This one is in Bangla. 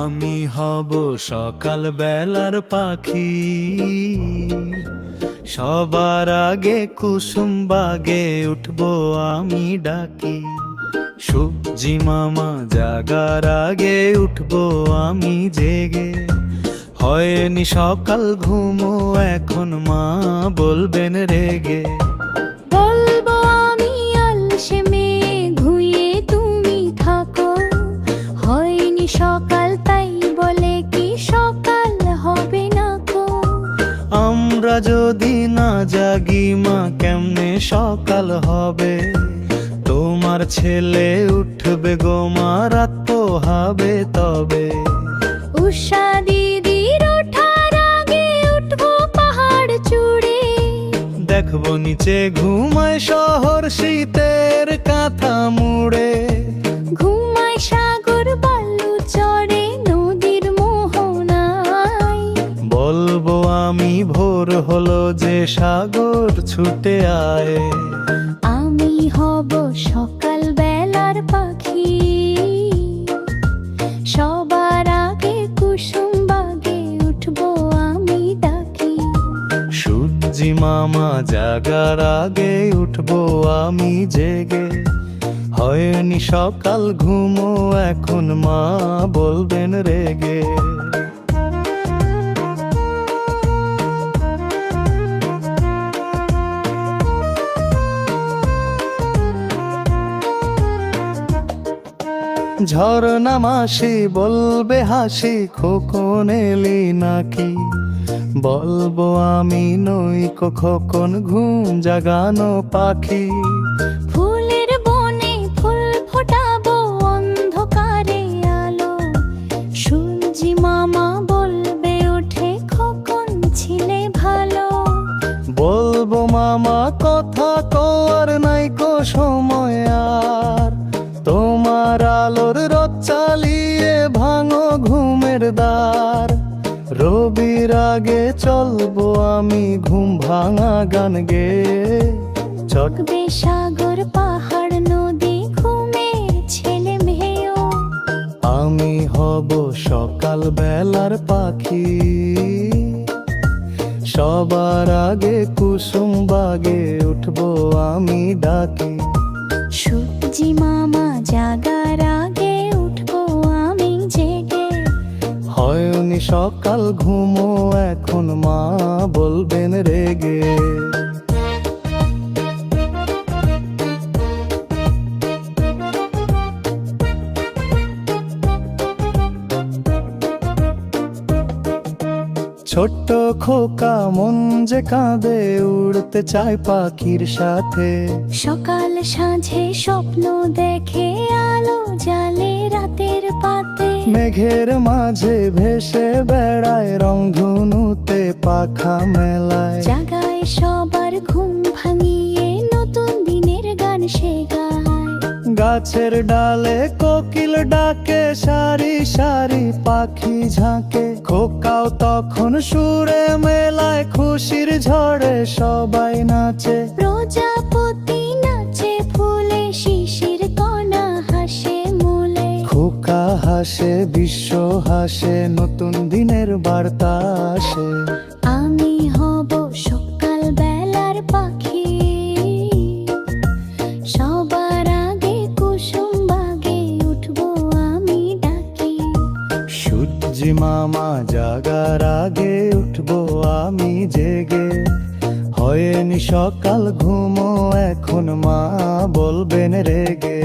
আমি হব সকাল বেলার পাখি, সবার আগে কুসুম বাগে উঠবো আমি ডাকি। সূর্যি মামা জাগার আগে উঠবো আমি জেগে। হয়নি সকাল ঘুমো এখন মা বলবেন রেগে। বলবো আমি আলসে মেয়ে ঘুমিয়ে তুমি থাকো। হয়নি সকাল তাই বলে কি সকাল হবে না কো। আমরা যদি না জাগি মা কেমনে সকাল হবে। তোমার ছেলে উঠবে গো মা রাত পোহাবে তবে। উষা দিদির ওঠার আগে উঠবো পাহাড় চূড়ে। দেখবো নিচে ঘুমায় শহর শীতের কাঁথা মুড়ে। ঘুমায় সাগর বালু চড়ে নদীর মোহনায়। বলবো আমি ভোর হলো যে সাগর ছুটে আয়। আমি হব সকাল বেলার পাখি, সবার আগে কুসুম বাগে উঠবো আমি ডাকি। সূর্যি মামা জাগার আগে উঠবো আমি জেগে। হয়নি সকাল ঘুমো এখন মা বলবেন রেগে। ঝরনা মাসি বলবে হাসি খোকন এলি নাকি। বলবো আমি নই খোকন ঘুম জাগানো পাখি। ফুলের বনে ফুল ফোটাবো অন্ধকারে আলো। সূর্যি মামা বলবে উঠে খোকন ছিলে ভালো। বলবো মামা কথা কর নাই কো সময় আর। তোমার আলোর রথ চালিয়ে ভাঙো ঘুমের দ্বার। রবির আগে চলবো আমি ঘুম ভাঙা গান গে। চকবে সাগর পাহাড় নদী ঘুমের ছেলে মেয়েও। আমি হব সকাল বেলার পাখি, সবার আগে কুসুম বাগে উঠবো আমি ডাকি। সূর্যি মামা জাগার আগে উঠবো আমি জেগে। হয়নি সকাল ঘুমো এখন মা বলবেন রেগে। ছোট্ট খোকা মন যে কাঁদে উড়তে চায় পাখির সাথে। সকাল সাঁঝে স্বপ্ন দেখে আলো জালে রাতের পাতে। মেঘের মাঝে ভেসে বেড়ায় রংধনুতে পাখা মেলায়। জাগায় সবার ঘুম ভাঙিয়ে নতুন দিনের গান সে গায়। গাছের ডালে কোকিল ডাকে সারি সারি পাখি ঝাঁকে। খোকাও তখন সুরে মেলায় খুশির ঝড়ে সবাই নাচে। প্রজাপতি নাচে ফুলে শিশির কণা হাসে মূলে। খোকা হাসে বিশ্ব হাসে নতুন দিনের বার্তা আসে। আমি হব সকাল বেলার পাখি, সবার আগে কুসুম বাগে উঠবো আমি ডাকি। সূর্যি মামা জাগার আগে উঠবো আমি জেগে। হয়নি সকাল ঘুমো এখন মা বলবেন রেগে।